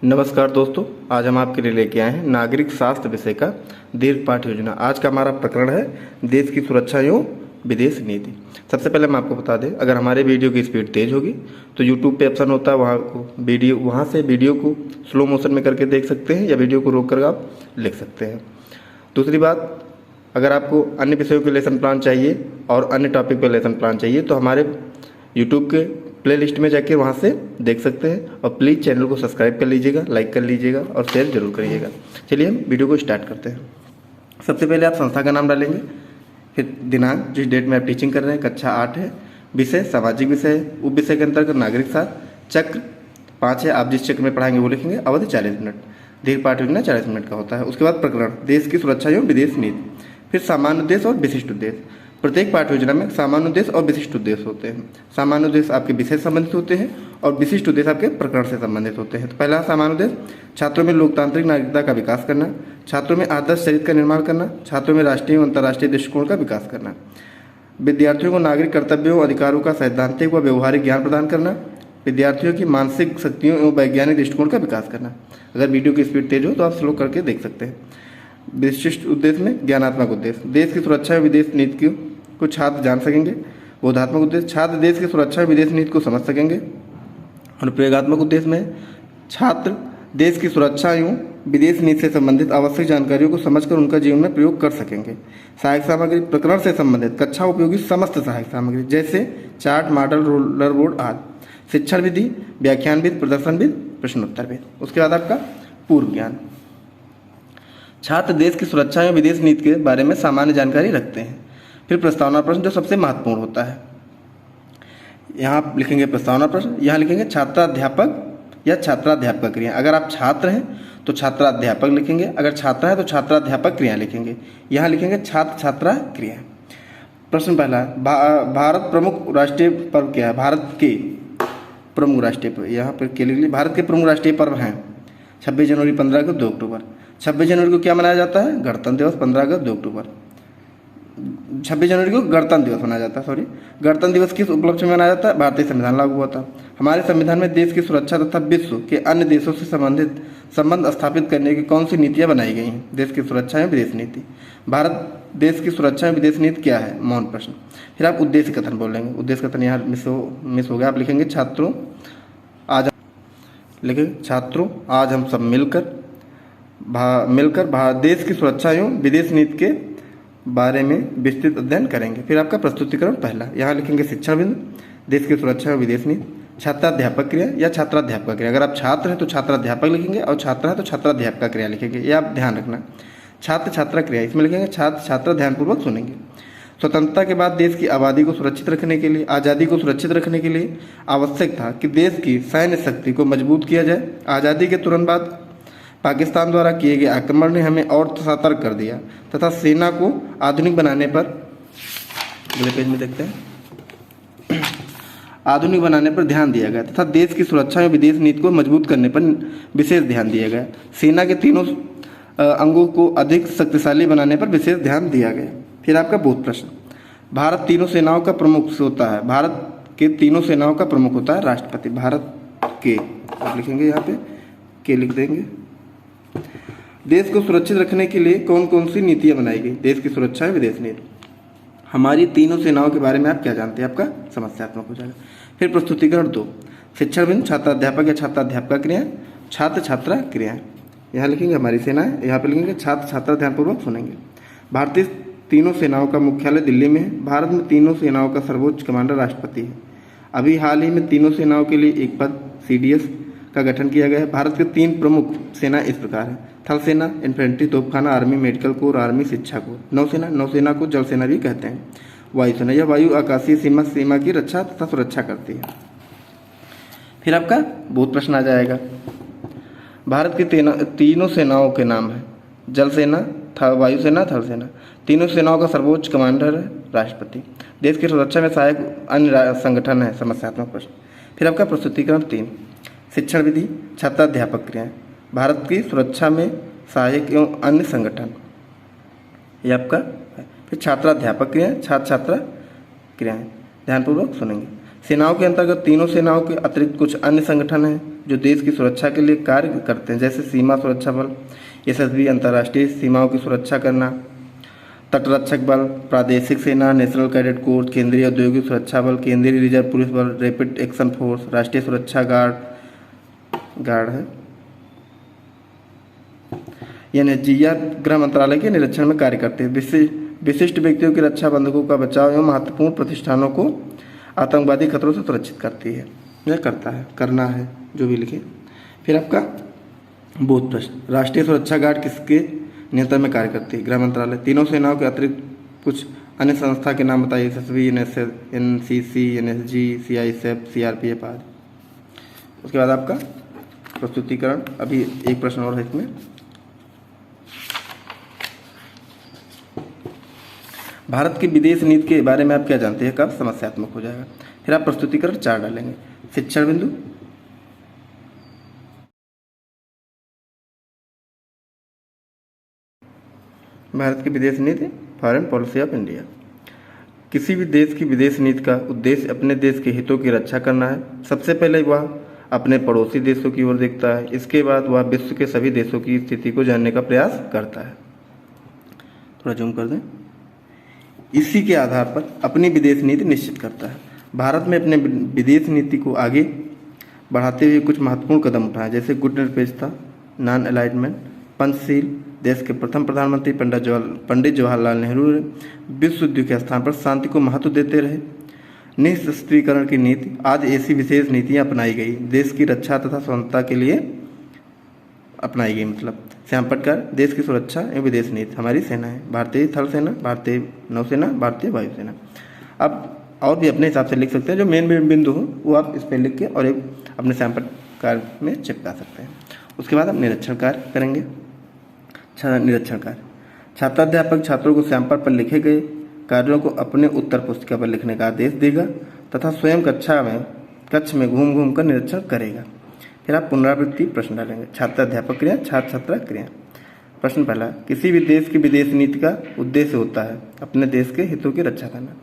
नमस्कार दोस्तों, आज हम आपके लिए लेके आए हैं नागरिक शास्त्र विषय का दीर्घ पाठ योजना। आज का हमारा प्रकरण है देश की सुरक्षा एवं विदेश नीति। सबसे पहले हम आपको बता दें, अगर हमारे वीडियो की स्पीड तेज़ होगी तो यूट्यूब पे ऑप्शन होता है, वहाँ से वीडियो को स्लो मोशन में करके देख सकते हैं या वीडियो को रोक कर आप लिख सकते हैं। दूसरी बात, अगर आपको अन्य विषयों के लेसन प्लान चाहिए और अन्य टॉपिक पर लेसन प्लान चाहिए तो हमारे यूट्यूब के प्लेलिस्ट में जाके वहाँ से देख सकते हैं। और प्लीज़ चैनल को सब्सक्राइब कर लीजिएगा, लाइक कर लीजिएगा और शेयर जरूर करिएगा। चलिए हम वीडियो को स्टार्ट करते हैं। सबसे पहले आप संस्था का नाम डालेंगे, फिर दिनांक जिस डेट में आप टीचिंग कर रहे हैं, कक्षा 8 है, विषय सामाजिक विषय है, उप विषय के अंतर्गत नागरिक शास्त्र, चक्र 5 है, आप जिस चक्र में पढ़ाएंगे वो लिखेंगे, अवधि 40 मिनट, दीर्घ पाठ योजना 40 मिनट का होता है। उसके बाद प्रकरण देश की सुरक्षा एवं विदेश नीति, फिर सामान्य उद्देश्य और विशिष्ट उद्देश्य। प्रत्येक पाठ योजना में सामान्य उद्देश्य और विशिष्ट उद्देश्य होते हैं। सामान्य उद्देश्य आपके विषय से संबंधित होते हैं और विशिष्ट उद्देश्य आपके प्रकरण से संबंधित होते हैं। तो पहला सामान्य उद्देश्य, छात्रों में लोकतांत्रिक नागरिकता का विकास करना, छात्रों में आदर्श चरित्र का निर्माण करना, छात्रों में राष्ट्रीय और अंतर्राष्ट्रीय दृष्टिकोण का विकास करना, विद्यार्थियों को नागरिक कर्तव्यों और अधिकारों का सैद्धांतिक व व्यवहारिक ज्ञान प्रदान करना, विद्यार्थियों की मानसिक शक्तियों एवं वैज्ञानिक दृष्टिकोण का विकास करना। अगर वीडियो की स्पीड तेज हो तो आप स्लो करके देख सकते हैं। विशिष्ट उद्देश्य में ज्ञानात्मक उद्देश्य, देश की सुरक्षा एवं विदेश नीति को छात्र जान सकेंगे। बोधात्मक उद्देश्य, छात्र देश की सुरक्षा विदेश नीति को समझ सकेंगे। अनुप्रयोगात्मक उद्देश्य में छात्र देश की सुरक्षा एवं विदेश नीति से संबंधित आवश्यक जानकारियों को समझकर उनका जीवन में प्रयोग कर सकेंगे। सहायक सामग्री, प्रकरण से संबंधित कक्षा उपयोगी समस्त सहायक सामग्री जैसे चार्ट, मॉडल, रोलर बोर्ड आदि, शिक्षण विधि, व्याख्यान विधि, प्रदर्शन विधि, प्रश्नोत्तर विधि। उसके बाद आपका पूर्व ज्ञान, छात्र देश की सुरक्षा एवं विदेश नीति के बारे में सामान्य जानकारी रखते हैं। फिर प्रस्तावना प्रश्न जो सबसे महत्वपूर्ण होता है, यहाँ आप लिखेंगे प्रस्तावना प्रश्न, यहाँ लिखेंगे छात्राध्यापक या छात्राध्यापक क्रिया। अगर आप छात्र हैं तो छात्राध्यापक लिखेंगे, अगर छात्रा है तो छात्राध्यापक क्रिया लिखेंगे। यहाँ लिखेंगे छात्र छात्रा क्रिया। प्रश्न पहला, भारत प्रमुख राष्ट्रीय पर्व क्या है? भारत के प्रमुख राष्ट्रीय पर्व, यहाँ पर के लिख लीजिए। भारत के प्रमुख राष्ट्रीय पर्व हैं 26 जनवरी, 15 अगस्त, 2 अक्टूबर। 26 जनवरी को क्या मनाया जाता है? गणतंत्र दिवस। 15 अगस्त, 2 अक्टूबर। 26 जनवरी को गणतंत्र दिवस मनाया जाता है। गणतंत्र दिवस किस उपलक्ष्य में मनाया जाता है? भारतीय संविधान लागू हुआ था। हमारे संविधान में देश की सुरक्षा तथा विश्व के अन्य देशों से संबंध स्थापित करने की कौन सी नीतियां बनाई गई हैं? देश की सुरक्षा एवं विदेश नीति। भारत देश की सुरक्षा एवं विदेश नीति क्या है? मौन प्रश्न। फिर आप उद्देश्य कथन बोलेंगे। उद्देश्य कथन यहाँ मिस हो गया, आप लिखेंगे छात्रों आज हम सब मिलकर देश की सुरक्षा एवं विदेश नीति के बारे में विस्तृत अध्ययन करेंगे। फिर आपका प्रस्तुतिकरण पहला, यहाँ लिखेंगे शिक्षण बिंदु, देश की सुरक्षा एवं विदेश नीति, छात्राध्यापक क्रिया या छात्राध्यापक क्रिया। अगर आप छात्र हैं तो छात्राध्यापक लिखेंगे और छात्रा है तो छात्राध्यापक क्रिया लिखेंगे। ये आप ध्यान रखना। छात्र छात्रा क्रिया, इसमें लिखेंगे छात्र छात्रा ध्यानपूर्वक सुनेंगे। स्वतंत्रता के बाद देश की आबादी को सुरक्षित रखने के लिए, आज़ादी को सुरक्षित रखने के लिए आवश्यक था कि देश की सैन्य शक्ति को मजबूत किया जाए। आज़ादी के तुरंत बाद पाकिस्तान द्वारा किए गए आक्रमण ने हमें और सतर्क कर दिया तथा सेना को आधुनिक बनाने पर, अगले पेज में देखते हैं, आधुनिक बनाने पर ध्यान दिया गया तथा देश की सुरक्षा एवं विदेश नीति को मजबूत करने पर विशेष ध्यान दिया गया। सेना के तीनों अंगों को अधिक शक्तिशाली बनाने पर विशेष ध्यान दिया गया। फिर आपका बोध प्रश्न, भारत तीनों सेनाओं का प्रमुख होता है। भारत के तीनों सेनाओं का प्रमुख होता है राष्ट्रपति। भारत के, आप लिखेंगे यहाँ पे के लिख देंगे। देश को सुरक्षित रखने के लिए कौन कौन सी नीतियां बनाई गई? देश की सुरक्षा है विदेश नीति। हमारी तीनों सेनाओं के बारे में आप क्या जानते हैं? आपका समस्यात्मक हो जाएगा। फिर प्रस्तुतिकरण 2, शिक्षण बिंदु, छात्राध्यापक या छात्राध्यापक क्रिया, छात्र छात्रा क्रिया। यहाँ लिखेंगे हमारी सेना है, यहाँ पे लिखेंगे छात्र छात्रा ध्यानपूर्वक सुनेंगे। भारतीय तीनों सेनाओं का मुख्यालय दिल्ली में है। भारत में तीनों सेनाओं का सर्वोच्च कमांडर राष्ट्रपति है। अभी हाल ही में तीनों सेनाओं के लिए एक पद CDS का गठन किया गया है। भारत के 3 प्रमुख सेना इस प्रकार है: थल सेना, इन्फेंट्री, तोपखाना, आर्मी, मेडिकल कोर, आर्मी, शिक्षा कोर। नौसेना, नौसेना को जल सेना भी कहते हैं। वायुसेना, यह वायु आकाशीय सीमा की रक्षा तथा सुरक्षा करती है। फिर आपका बोध प्रश्न आ जाएगा। भारत की तीनों सेनाओं के नाम है: जल सेना, वायुसेना, थल सेना। तीनों सेनाओं का सर्वोच्च कमांडर है राष्ट्रपति। देश की सुरक्षा में सहायक अन्य संगठन है। समस्यात्मक प्रश्न। फिर आपका प्रस्तुतिकरण 3, शिक्षण विधि, छात्राध्यापक क्रियाएं, भारत की सुरक्षा में सहायक एवं अन्य संगठन, ये आपका है। फिर छात्राध्यापक क्रियाएं, छात्र छात्रा क्रियाएं, ध्यानपूर्वक सुनेंगे। सेनाओं के अंतर्गत तीनों सेनाओं के अतिरिक्त कुछ अन्य संगठन हैं जो देश की सुरक्षा के लिए कार्य करते हैं, जैसे सीमा सुरक्षा बल, एसएसबी, अंतर्राष्ट्रीय सीमाओं की सुरक्षा करना, तटरक्षक बल, प्रादेशिक सेना, नेशनल कैडेट कोर, केंद्रीय औद्योगिक सुरक्षा बल, केंद्रीय रिजर्व पुलिस बल, रैपिड एक्शन फोर्स, राष्ट्रीय सुरक्षा गार्ड है, एनएसजी या गृह मंत्रालय के निरीक्षण में कार्य करते हैं। विशिष्ट व्यक्तियों की रक्षा, बंधकों का बचाव एवं महत्वपूर्ण प्रतिष्ठानों को आतंकवादी खतरों से सुरक्षित करती है, यह करता है, करना है, जो भी लिखे। फिर आपका बोध प्रश्न, राष्ट्रीय सुरक्षा गार्ड किसके नियंत्रण में कार्य करती है? गृह मंत्रालय। तीनों सेनाओं के अतिरिक्त कुछ अन्य संस्था के नाम बताइए। SSB, NCC, NSG, CISF, CRPF आदि। उसके बाद आपका प्रस्तुतिकरण, अभी एक प्रश्न और है इसमें। भारत की विदेश नीति के बारे में आप क्या जानते हैं? कब समस्यात्मक हो जाएगा। फिर आप प्रस्तुतिकरण 4 डालेंगे। शिक्षण बिंदु, भारत की विदेश नीति, फॉरेन पॉलिसी ऑफ इंडिया। किसी भी देश की विदेश नीति का उद्देश्य अपने देश के हितों की रक्षा करना है। सबसे पहले वह अपने पड़ोसी देशों की ओर देखता है, इसके बाद वह विश्व के सभी देशों की स्थिति को जानने का प्रयास करता है। थोड़ा जूम कर दें। इसी के आधार पर अपनी विदेश नीति निश्चित करता है। भारत में अपने विदेश नीति को आगे बढ़ाते हुए कुछ महत्वपूर्ण कदम उठाए, जैसे गुटनिरपेक्षता, नॉन अलाइनमेंट, पंचशील। देश के प्रथम प्रधानमंत्री पंडित जवाहरलाल नेहरू ने विश्व युद्ध के स्थान पर शांति को महत्व देते रहे। निशस्त्रीकरण की नीति आज ऐसी विशेष नीतियां अपनाई गई, देश की रक्षा तथा स्वतंत्रता के लिए अपनाई गई। मतलब श्याम पटकर, देश की सुरक्षा एवं विदेश नीति, हमारी सेना है, भारतीय थल सेना, भारतीय नौसेना, भारतीय वायुसेना। अब और भी अपने हिसाब से लिख सकते हैं, जो मेन बिंदु हो वो आप इस पर लिख के और एक अपने श्याम पटकर में चिपका सकते हैं। उसके बाद आप निरीक्षण कार्य करेंगे। निरीक्षण कार्य, छात्राध्यापक छात्रों को श्याम पट पर लिखे गए कार्यों को अपने उत्तर पुस्तिका पर लिखने का आदेश देगा तथा स्वयं कक्ष में घूम घूम कर निरीक्षण करेगा। फिर आप पुनरावृत्ति प्रश्न डालेंगे। छात्राध्यापक क्रिया, छात्र छात्रा क्रिया। प्रश्न पहला, किसी भी देश की विदेश नीति का उद्देश्य होता है अपने देश के हितों की रक्षा करना।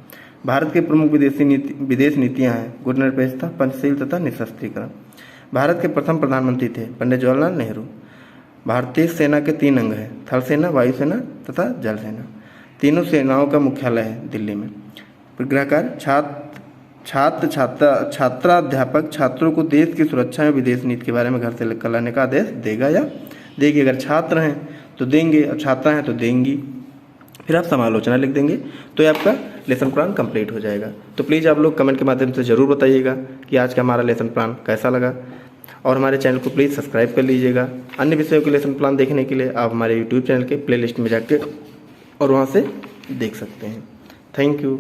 भारत के प्रमुख विदेश नीतियां हैं गुटनिरपेक्षता, पंचशील तथा निशस्त्रीकरण। भारत के प्रथम प्रधानमंत्री थे पंडित जवाहरलाल नेहरू। भारतीय सेना के 3 अंग हैं, थल सेना, वायुसेना तथा जल सेना। तीनों सेनाओं का मुख्यालय है दिल्ली में। गृह कार्य, छात्राध्यापक छात्रों को देश की सुरक्षा में विदेश नीति के बारे में घर से लिखकर लाने का आदेश देगा या देगी। अगर छात्र हैं तो देंगे और छात्रा हैं तो देंगी। फिर आप समालोचना लिख देंगे, तो ये आपका लेसन प्लान कंप्लीट हो जाएगा। तो प्लीज़ आप लोग कमेंट के माध्यम से ज़रूर बताइएगा कि आज का हमारा लेसन प्लान कैसा लगा, और हमारे चैनल को प्लीज़ सब्सक्राइब कर लीजिएगा। अन्य विषयों के लेसन प्लान देखने के लिए आप हमारे यूट्यूब चैनल के प्लेलिस्ट में जाके और वहाँ से देख सकते हैं। Thank you.